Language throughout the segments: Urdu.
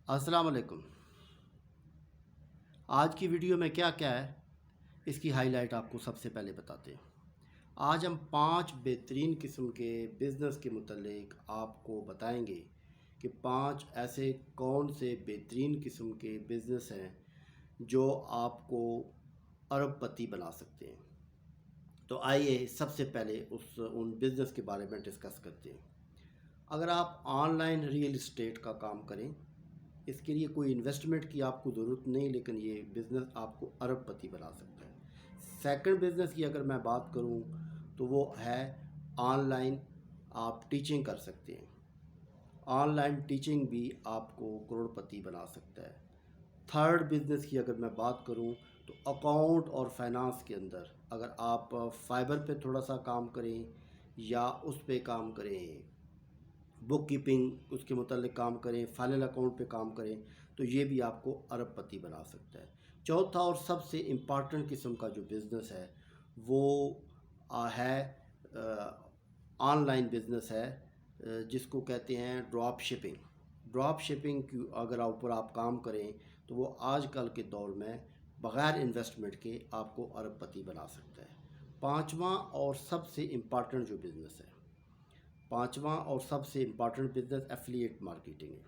السلام علیکم۔ آج کی ویڈیو میں کیا ہے اس کی ہائی لائٹ آپ کو سب سے پہلے بتاتے ہیں۔ آج ہم 5 بہترین قسم کے بزنس کے متعلق آپ کو بتائیں گے کہ 5 ایسے کون سے بہترین قسم کے بزنس ہیں جو آپ کو ارب پتی بنا سکتے ہیں۔ تو آئیے سب سے پہلے ان بزنس کے بارے میں ڈسکس کرتے ہیں۔ اگر آپ آن لائن ریئل اسٹیٹ کا کام کریں، اس کے لیے کوئی انویسٹمنٹ کی آپ کو ضرورت نہیں، لیکن یہ بزنس آپ کو ارب پتی بنا سکتا ہے۔ سیکنڈ بزنس کی اگر میں بات کروں تو وہ ہے آن لائن آپ ٹیچنگ کر سکتے ہیں۔ آن لائن ٹیچنگ بھی آپ کو کروڑ پتی بنا سکتا ہے۔ تھرڈ بزنس کی اگر میں بات کروں تو اکاؤنٹ اور فائنانس کے اندر اگر آپ فائبر پہ تھوڑا سا کام کریں یا اس پہ کام کریں، بک کیپنگ اس کے متعلق کام کریں، فائنل اکاؤنٹ پہ کام کریں، تو یہ بھی آپ کو ارب پتی بنا سکتا ہے۔ چوتھا اور سب سے امپارٹنٹ قسم کا جو بزنس ہے وہ ہے آن لائن بزنس ہے، جس کو کہتے ہیں ڈراپ شپنگ۔ ڈراپ شپنگ کی اگر اوپر آپ کام کریں تو وہ آج کل کے دور میں بغیر انویسٹمنٹ کے آپ کو ارب پتی بنا سکتا ہے۔ پانچواں اور سب سے امپارٹنٹ جو بزنس ہے، پانچواں اور سب سے امپارٹنٹ بزنس ایفیلیٹ مارکیٹنگ ہے۔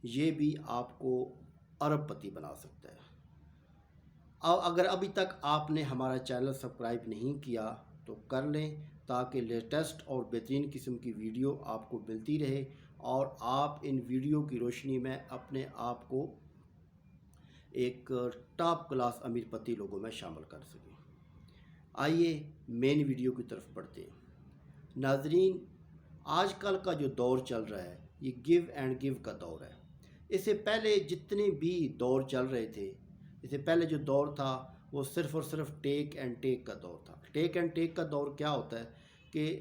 یہ بھی آپ کو ارب پتی بنا سکتا ہے۔ اگر ابھی تک آپ نے ہمارا چینل سبسکرائب نہیں کیا تو کر لیں، تاکہ لیٹسٹ اور بہترین قسم کی ویڈیو آپ کو ملتی رہے اور آپ ان ویڈیو کی روشنی میں اپنے آپ کو ایک ٹاپ کلاس امیر پتی لوگوں میں شامل کر سکیں۔ آئیے مین ویڈیو کی طرف بڑھتے ہیں۔ ناظرین، آج کل کا جو دور چل رہا ہے یہ گیو اینڈ گیو کا دور ہے۔ اس سے پہلے جتنے بھی دور چل رہے تھے، اس سے پہلے جو دور تھا وہ صرف اور صرف ٹیک اینڈ ٹیک کا دور تھا۔ ٹیک اینڈ ٹیک کا دور کیا ہوتا ہے کہ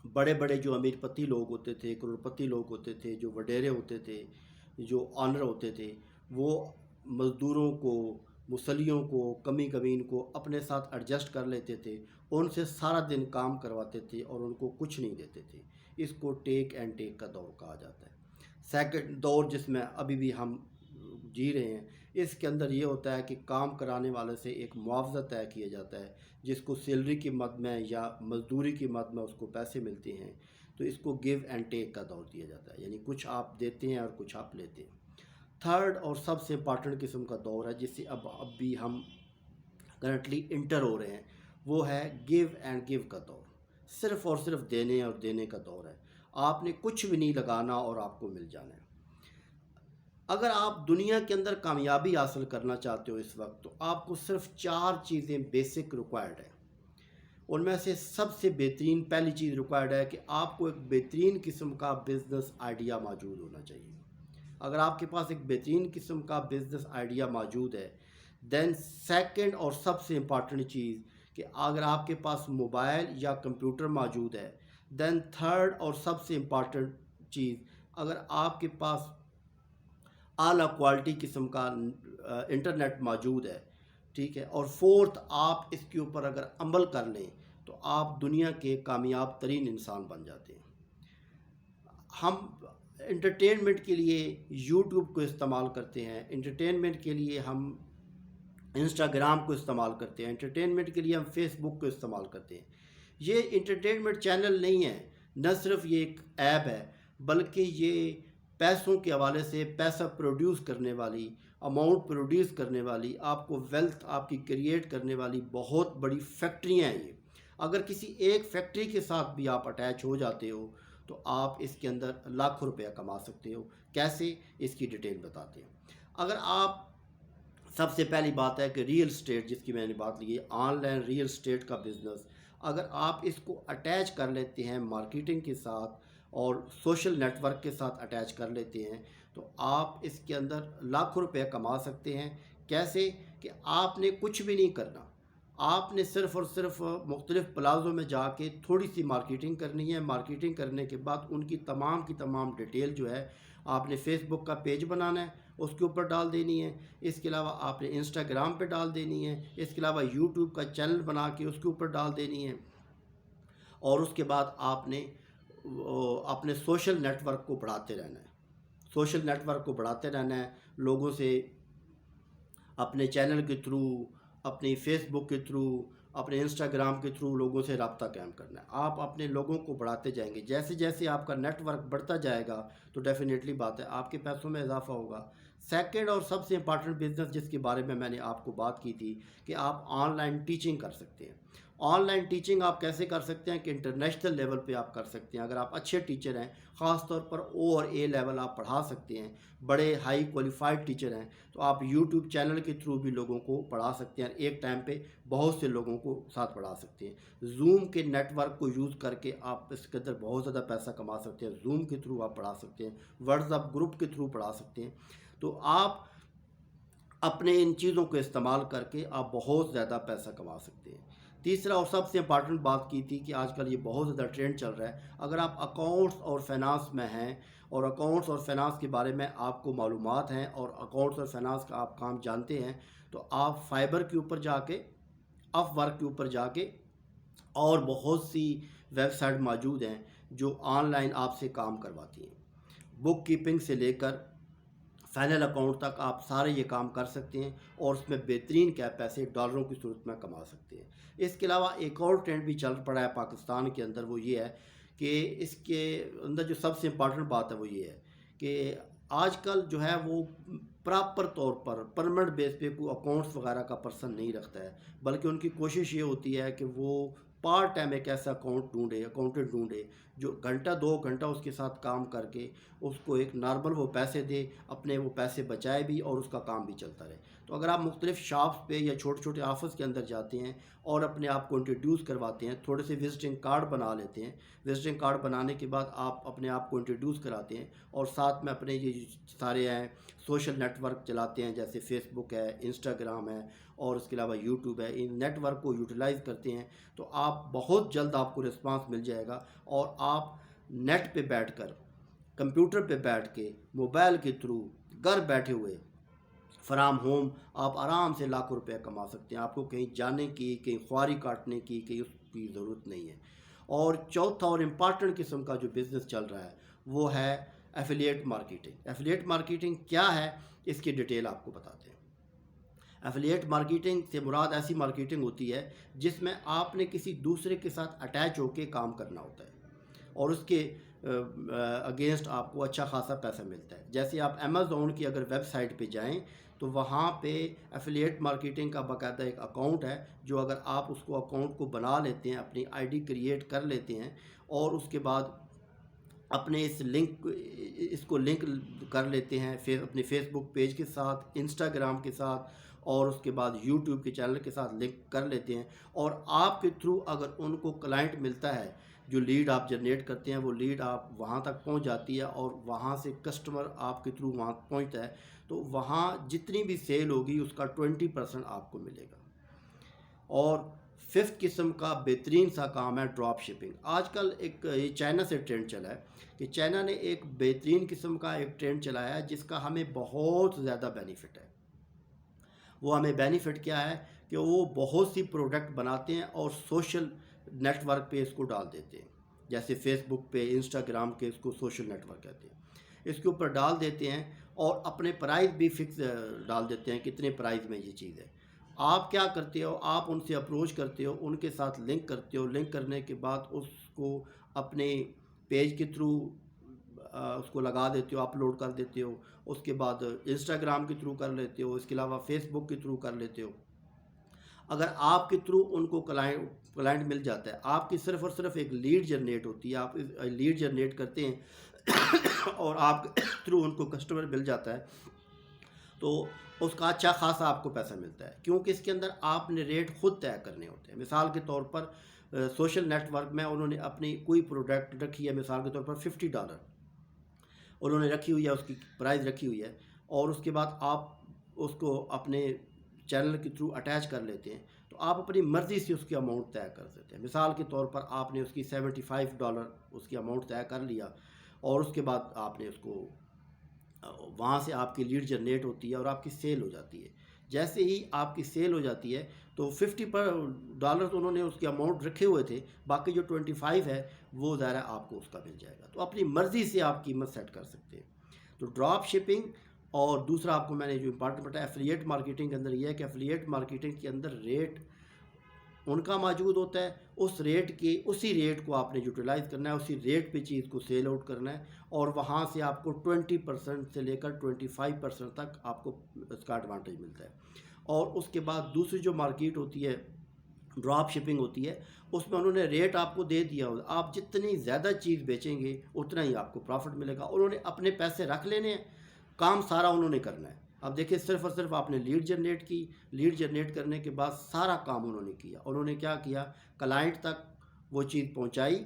بڑے بڑے جو امیر پتی لوگ ہوتے تھے، کروڑ پتی لوگ ہوتے تھے، جو وڈیرے ہوتے تھے، جو آنر ہوتے تھے، وہ مزدوروں کو، مسلیوں کو، کمی کمین کو اپنے ساتھ ایڈجسٹ کر لیتے تھے، ان سے سارا دن کام کرواتے تھے اور ان کو کچھ نہیں دیتے تھے۔ اس کو ٹیک اینڈ ٹیک کا دور کہا جاتا ہے۔ سیکنڈ دور جس میں ابھی بھی ہم جی رہے ہیں، اس کے اندر یہ ہوتا ہے کہ کام کرانے والے سے ایک معاوضہ طے کیا جاتا ہے، جس کو سیلری کی مد میں یا مزدوری کی مد میں اس کو پیسے ملتے ہیں، تو اس کو گیو اینڈ ٹیک کا دور دیا جاتا ہے، یعنی کچھ آپ دیتے ہیں اور کچھ آپ لیتے ہیں۔ تھرڈ اور سب سے امپارٹنٹ قسم کا دور ہے جس سے اب بھی ہم کرنٹلی انٹر ہو رہے ہیں، وہ ہے گیو اینڈ گیو کا دور۔ صرف اور صرف دینے اور دینے کا دور ہے۔ آپ نے کچھ بھی نہیں لگانا اور آپ کو مل جانا ہے۔ اگر آپ دنیا کے اندر کامیابی حاصل کرنا چاہتے ہو اس وقت، تو آپ کو صرف 4 چیزیں بیسک ریکوائرڈ ہیں۔ ان میں سے سب سے بہترین پہلی چیز ریکوائرڈ ہے کہ آپ کو ایک بہترین قسم کا بزنس آئیڈیا موجود ہونا چاہیے۔ اگر آپ کے پاس ایک بہترین قسم کا بزنس آئیڈیا موجود ہے، دین سیکنڈ اور سب سے امپارٹنٹ چیز کہ اگر آپ کے پاس موبائل یا کمپیوٹر موجود ہے، دین تھرڈ اور سب سے امپارٹنٹ چیز اگر آپ کے پاس اعلیٰ کوالٹی قسم کا انٹرنیٹ موجود ہے، ٹھیک ہے، اور فورتھ آپ اس کے اوپر اگر عمل کر لیں تو آپ دنیا کے کامیاب ترین انسان بن جاتے ہیں۔ ہم انٹرٹینمنٹ کے لیے یوٹیوب کو استعمال کرتے ہیں، انٹرٹینمنٹ کے لیے ہم انسٹاگرام کو استعمال کرتے ہیں، انٹرٹینمنٹ کے لیے ہم فیس بک کو استعمال کرتے ہیں۔ یہ انٹرٹینمنٹ چینل نہیں ہے، نہ صرف یہ ایک ایپ ہے، بلکہ یہ پیسوں کے حوالے سے پیسہ پروڈیوس کرنے والی، اماؤنٹ پروڈیوس کرنے والی، آپ کو ویلتھ آپ کی کریٹ کرنے والی بہت بڑی فیکٹریاں ہیں۔ یہ اگر کسی ایک فیکٹری کے ساتھ بھی آپ اٹیچ ہو جاتے ہو تو آپ اس کے اندر لاکھوں روپیہ کما سکتے ہو۔ کیسے، اس کی ڈیٹیل بتاتے ہیں۔ اگر آپ، سب سے پہلی بات ہے کہ ریئل اسٹیٹ جس کی میں نے بات لی ہے، آن لائن ریئل اسٹیٹ کا بزنس، اگر آپ اس کو اٹیچ کر لیتے ہیں مارکیٹنگ کے ساتھ اور سوشل نیٹ ورک کے ساتھ اٹیچ کر لیتے ہیں تو آپ اس کے اندر لاکھوں روپے کما سکتے ہیں۔ کیسے کہ آپ نے کچھ بھی نہیں کرنا، آپ نے صرف اور صرف مختلف پلازوں میں جا کے تھوڑی سی مارکیٹنگ کرنی ہے۔ مارکیٹنگ کرنے کے بعد ان کی تمام ڈیٹیل جو ہے آپ نے فیس بک کا پیج بنانا ہے، اس کے اوپر ڈال دینی ہے۔ اس کے علاوہ آپ نے انسٹاگرام پہ ڈال دینی ہے۔ اس کے علاوہ یوٹیوب کا چینل بنا کے اس کے اوپر ڈال دینی ہے، اور اس کے بعد آپ نے اپنے سوشل نیٹ ورک کو بڑھاتے رہنا ہے۔ سوشل نیٹ ورک کو بڑھاتے رہنا ہے، لوگوں سے اپنے چینل کے تھرو، اپنی فیس بک کے تھرو، اپنے انسٹاگرام کے تھرو لوگوں سے رابطہ قائم کرنا ہے۔ آپ اپنے لوگوں کو بڑھاتے جائیں گے، جیسے جیسے آپ کا نیٹ ورک بڑھتا جائے گا تو ڈیفینیٹلی بات ہے آپ کے پیسوں میں اضافہ ہوگا۔ سیکنڈ اور سب سے امپارٹنٹ بزنس جس کے بارے میں نے آپ کو بات کی تھی کہ آپ آن لائن ٹیچنگ کر سکتے ہیں۔ آن لائن ٹیچنگ آپ کیسے کر سکتے ہیں کہ انٹرنیشنل لیول پہ آپ کر سکتے ہیں۔ اگر آپ اچھے ٹیچر ہیں، خاص طور پر او اور اے لیول آپ پڑھا سکتے ہیں، بڑے ہائی کوالیفائڈ ٹیچر ہیں، تو آپ یوٹیوب چینل کے تھرو بھی لوگوں کو پڑھا سکتے ہیں، ایک ٹائم پہ بہت سے لوگوں کو ساتھ پڑھا سکتے ہیں۔ زوم کے نیٹ ورک کو یوز کر کے آپ اس کے اندر بہت زیادہ پیسہ کما سکتے ہیں۔ زوم کے تھرو آپ پڑھا سکتے ہیں، واٹس ایپ گروپ کے تھرو پڑھا سکتے ہیں۔ تو آپ اپنے ان چیزوں کو استعمال کر کے آپ بہت زیادہ پیسہ کما سکتے ہیں۔ تیسرا اور سب سے امپارٹنٹ بات کی تھی کہ آج کل یہ بہت زیادہ ٹرینڈ چل رہا ہے، اگر آپ اکاؤنٹس اور فائنانس میں ہیں اور اکاؤنٹس اور فائنانس کے بارے میں آپ کو معلومات ہیں اور اکاؤنٹس اور فائنانس کا آپ کام جانتے ہیں، تو آپ فائبر کے اوپر جا کے، اپ ورک کے اوپر جا کے، اور بہت سی ویب سائٹ موجود ہیں جو آن لائن آپ سے کام کرواتی ہیں۔ بک کیپنگ سے لے کر فائنل اکاؤنٹ تک آپ سارے یہ کام کر سکتے ہیں اور اس میں بہترین کیا پیسے ڈالروں کی صورت میں کما سکتے ہیں۔ اس کے علاوہ ایک اور ٹرینڈ بھی چل پڑا ہے پاکستان کے اندر، وہ یہ ہے کہ اس کے اندر جو سب سے امپارٹنٹ بات ہے وہ یہ ہے کہ آج کل جو ہے وہ پراپر طور پر پرمنٹ بیس پہ کوئی اکاؤنٹس وغیرہ کا پرسن نہیں رکھتا ہے، بلکہ ان کی کوشش یہ ہوتی ہے کہ وہ پارٹ ٹائم ایک ایسا اکاؤنٹنٹ ڈھونڈے جو گھنٹہ 2 گھنٹہ اس کے ساتھ کام کر کے اس کو ایک نارمل وہ پیسے دے، اپنے وہ پیسے بچائے بھی اور اس کا کام بھی چلتا رہے۔ تو اگر آپ مختلف شاپس پہ یا چھوٹے چھوٹے آفس کے اندر جاتے ہیں اور اپنے آپ کو انٹروڈیوس کرواتے ہیں، تھوڑے سے وزٹنگ کارڈ بنا لیتے ہیں، وزٹنگ کارڈ بنانے کے بعد آپ اپنے آپ کو انٹروڈیوس کراتے ہیں اور ساتھ میں اپنے یہ سارے ہیں سوشل نیٹ ورک چلاتے ہیں، جیسے فیس بک ہے، انسٹاگرام ہے اور اس کے علاوہ یوٹیوب ہے، ان نیٹ ورک کو یوٹیلائز کرتے ہیں، تو آپ بہت جلد آپ کو رسپانس مل جائے گا اور آپ نیٹ پہ بیٹھ کر، کمپیوٹر پہ بیٹھ کے، موبائل کے تھرو گھر بیٹھے ہوئے فرام ہوم آپ آرام سے لاکھوں روپے کما سکتے ہیں۔ آپ کو کہیں جانے کی، کہیں خواری کاٹنے کی، کہیں اس کی ضرورت نہیں ہے۔ اور چوتھا اور امپارٹنٹ قسم کا جو بزنس چل رہا ہے وہ ہے ایفیلیٹ مارکیٹنگ۔ ایفیلیٹ مارکیٹنگ کیا ہے اس کی ڈیٹیل آپ کو بتاتے ہیں۔ ایفیلیٹ مارکیٹنگ سے مراد ایسی مارکیٹنگ ہوتی ہے جس میں آپ نے کسی دوسرے کے ساتھ اٹیچ ہو کے کام کرنا ہوتا ہے اور اس کے اگینسٹ آپ کو اچھا خاصا پیسہ ملتا ہے۔ جیسے آپ امیزون کی اگر ویب سائٹ پہ جائیں تو وہاں پہ ایفیلیٹ مارکیٹنگ کا باقاعدہ ایک اکاؤنٹ ہے، جو اگر آپ اس کو اکاؤنٹ کو بنا لیتے ہیں، اپنی آئی ڈی کریٹ کر لیتے ہیں اور اس کے بعد اپنے اس کو لنک کر لیتے ہیں اپنے فیس بک پیج کے ساتھ، انسٹاگرام کے ساتھ اور اس کے بعد یوٹیوب کے چینل کے ساتھ لنک کر لیتے ہیں، اور آپ کے تھرو اگر ان کو کلائنٹ ملتا ہے، جو لیڈ آپ جنریٹ کرتے ہیں وہ لیڈ آپ وہاں تک پہنچ جاتی ہے اور وہاں سے کسٹمر آپ کے تھرو وہاں پہنچتا ہے، تو وہاں جتنی بھی سیل ہوگی اس کا 20% آپ کو ملے گا۔ اور ففتھ قسم کا بہترین سا کام ہے ڈراپ شپنگ۔ آج کل یہ چائنا سے ٹرینڈ چلا ہے کہ چائنا نے ایک بہترین قسم کا ایک ٹرینڈ چلایا ہے جس کا ہمیں بہت زیادہ بینیفٹ ہے۔ وہ ہمیں بینیفٹ کیا ہے کہ وہ بہت سی پروڈکٹ بناتے ہیں اور سوشل نیٹ ورک پہ اس کو ڈال دیتے ہیں، جیسے فیس بک پہ، انسٹاگرام کے، اس کو سوشل نیٹ ورک کہتے ہیں، اس کے اوپر ڈال دیتے ہیں اور اپنے پرائز بھی فکس ڈال دیتے ہیں، کتنے پرائز میں یہ چیز ہے۔ آپ کیا کرتے ہو، آپ ان سے اپروچ کرتے ہو، ان کے ساتھ لنک کرتے ہو، لنک کرنے کے بعد اس کو اپنے پیج کے تھرو اس کو لگا دیتے ہو، اپلوڈ کر دیتے ہو، اس کے بعد انسٹاگرام کے تھرو کر لیتے ہو، اس کے علاوہ فیس بک کے تھرو کر لیتے ہو۔ اگر آپ کے تھرو ان کو کلائنٹ مل جاتا ہے، آپ کی صرف اور صرف ایک لیڈ جنریٹ ہوتی ہے، آپ لیڈ جنریٹ کرتے ہیں اور آپ کے تھرو ان کو کسٹمر مل جاتا ہے، تو اس کا اچھا خاصا آپ کو پیسہ ملتا ہے، کیونکہ اس کے اندر آپ نے ریٹ خود طے کرنے ہوتے ہیں۔ مثال کے طور پر سوشل نیٹ ورک میں انہوں نے اپنی کوئی پروڈکٹ رکھی ہے، مثال کے طور پر $50 انہوں نے رکھی ہوئی ہے، اس کی پرائز رکھی ہوئی ہے، اور اس کے بعد آپ اس کو اپنے چینل کے تھرو اٹیچ کر لیتے ہیں، تو آپ اپنی مرضی سے اس کی اماؤنٹ طے کر دیتے ہیں۔ مثال کے طور پر آپ نے اس کی $75 اس کی اماؤنٹ طے کر لیا اور اس کے بعد آپ نے اس کو وہاں سے آپ کی لیڈ جنریٹ ہوتی ہے اور آپ کی سیل ہو جاتی ہے۔ جیسے ہی آپ کی سیل ہو جاتی ہے تو $50 انہوں نے اس کے اماؤنٹ رکھے ہوئے تھے، باقی جو 25 ہے وہ ظاہر ہے آپ کو اس کا مل جائے گا، تو اپنی مرضی سے آپ قیمت سیٹ کر سکتے ہیں۔ تو ڈراپ شپنگ اور دوسرا آپ کو میں نے جو امپارٹنٹ بتایا ایفیلیٹ مارکیٹنگ کے اندر یہ ہے کہ ایفیلیٹ مارکیٹنگ کے اندر ریٹ ان کا موجود ہوتا ہے، اس ریٹ کے اسی ریٹ کو آپ نے یوٹیلائز کرنا ہے، اسی ریٹ پہ چیز کو سیل آؤٹ کرنا ہے، اور وہاں سے آپ کو 20% سے لے کر 25% تک آپ کو اس کا ایڈوانٹیج ملتا ہے۔ اور اس کے بعد دوسری جو مارکیٹ ہوتی ہے ڈراپ شپنگ ہوتی ہے، اس میں انہوں نے ریٹ آپ کو دے دیا ہو، آپ جتنی زیادہ چیز بیچیں گے اتنا ہی آپ کو پرافٹ ملے گا، انہوں نے اپنے پیسے رکھ لینے ہیں، کام سارا انہوں نے کرنا ہے۔ اب دیکھیں صرف اور صرف آپ نے لیڈ جنریٹ کی، لیڈ جنریٹ کرنے کے بعد سارا کام انہوں نے کیا، انہوں نے کیا کیا، کلائنٹ تک وہ چیز پہنچائی،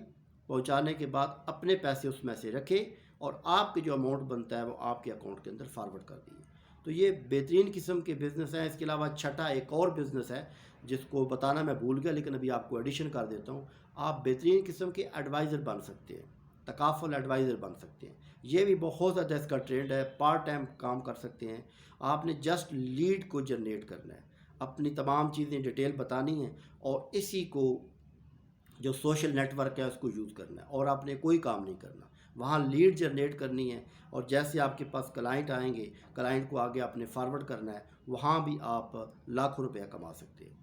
پہنچانے کے بعد اپنے پیسے اس میں سے رکھے اور آپ کے جو اماؤنٹ بنتا ہے وہ آپ کے اکاؤنٹ کے اندر فارورڈ کر دیے۔ تو یہ بہترین قسم کے بزنس ہیں۔ اس کے علاوہ چھٹا ایک اور بزنس ہے جس کو بتانا میں بھول گیا، لیکن ابھی آپ کو ایڈیشن کر دیتا ہوں۔ آپ بہترین قسم کے ایڈوائزر بن سکتے ہیں، تکافل ایڈوائزر بن سکتے ہیں۔ یہ بھی بہت زیادہ اس کا ٹرینڈ ہے، پارٹ ٹائم کام کر سکتے ہیں۔ آپ نے جسٹ لیڈ کو جنریٹ کرنا ہے، اپنی تمام چیزیں ڈیٹیل بتانی ہیں اور اسی کو جو سوشل نیٹ ورک ہے اس کو یوز کرنا ہے، اور آپ نے کوئی کام نہیں کرنا، وہاں لیڈ جنریٹ کرنی ہے، اور جیسے آپ کے پاس کلائنٹ آئیں گے کلائنٹ کو آگے آپ نے فارورڈ کرنا ہے، وہاں بھی آپ لاکھوں روپیہ کما سکتے ہیں۔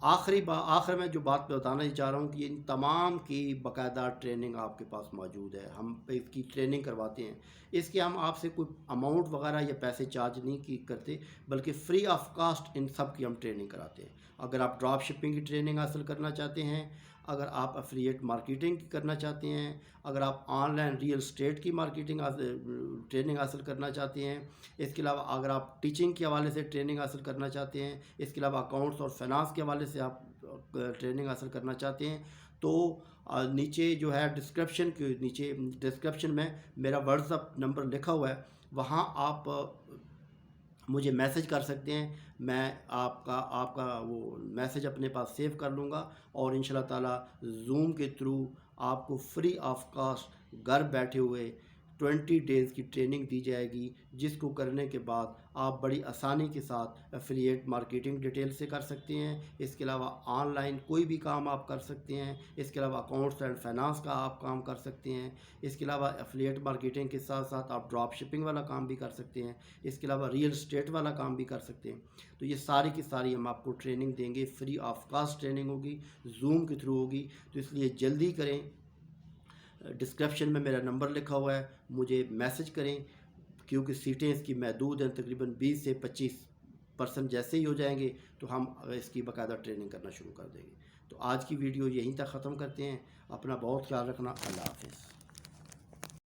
آخر میں جو بات بتانا ہی چاہ رہا ہوں کہ ان تمام کی باقاعدہ ٹریننگ آپ کے پاس موجود ہے، ہم اس کی ٹریننگ کرواتے ہیں۔ اس کے ہم آپ سے کوئی اماؤنٹ وغیرہ یا پیسے چارج نہیں کرتے، بلکہ فری آف کاسٹ ان سب کی ہم ٹریننگ کراتے ہیں۔ اگر آپ ڈراپ شپنگ کی ٹریننگ حاصل کرنا چاہتے ہیں، اگر آپ افیلیٹ مارکیٹنگ کرنا چاہتے ہیں، اگر آپ آن لائن ریئل اسٹیٹ کی مارکیٹنگ ٹریننگ حاصل کرنا چاہتے ہیں، اس کے علاوہ اگر آپ ٹیچنگ کے حوالے سے ٹریننگ حاصل کرنا چاہتے ہیں، اس کے علاوہ اکاؤنٹس اور فائنانس کے حوالے سے آپ ٹریننگ حاصل کرنا چاہتے ہیں، تو نیچے جو ہے ڈسکرپشن میں میرا واٹس ایپ نمبر لکھا ہوا ہے، وہاں آپ مجھے میسج کر سکتے ہیں۔ میں آپ کا وہ میسج اپنے پاس سیو کر لوں گا، اور انشاءاللہ تعالی زوم کے تھرو آپ کو فری آف کاسٹ گھر بیٹھے ہوئے 20 ڈیز کی ٹریننگ دی جائے گی، جس کو کرنے کے بعد آپ بڑی آسانی کے ساتھ ایفیلیٹ مارکیٹنگ ڈیٹیل سے کر سکتے ہیں۔ اس کے علاوہ آن لائن کوئی بھی کام آپ کر سکتے ہیں، اس کے علاوہ اکاؤنٹس اینڈ فائنانس کا آپ کام کر سکتے ہیں، اس کے علاوہ ایفیلیٹ مارکیٹنگ کے ساتھ ساتھ آپ ڈراپ شپنگ والا کام بھی کر سکتے ہیں، اس کے علاوہ ریئل اسٹیٹ والا کام بھی کر سکتے ہیں۔ تو یہ ساری کی ساری ہم آپ کو ٹریننگ دیں گے، فری آف کاسٹ ٹریننگ ہوگی، زوم کے تھرو ہوگی، تو اس لیے جلدی کریں۔ ڈسکرپشن میں میرا نمبر لکھا ہوا ہے، مجھے میسج کریں، کیونکہ سیٹیں اس کی محدود ہیں، تقریباً 20 سے 25% جیسے ہی ہو جائیں گے تو ہم اس کی باقاعدہ ٹریننگ کرنا شروع کر دیں گے۔ تو آج کی ویڈیو یہیں تک ختم کرتے ہیں۔ اپنا بہت خیال رکھنا، اللہ حافظ۔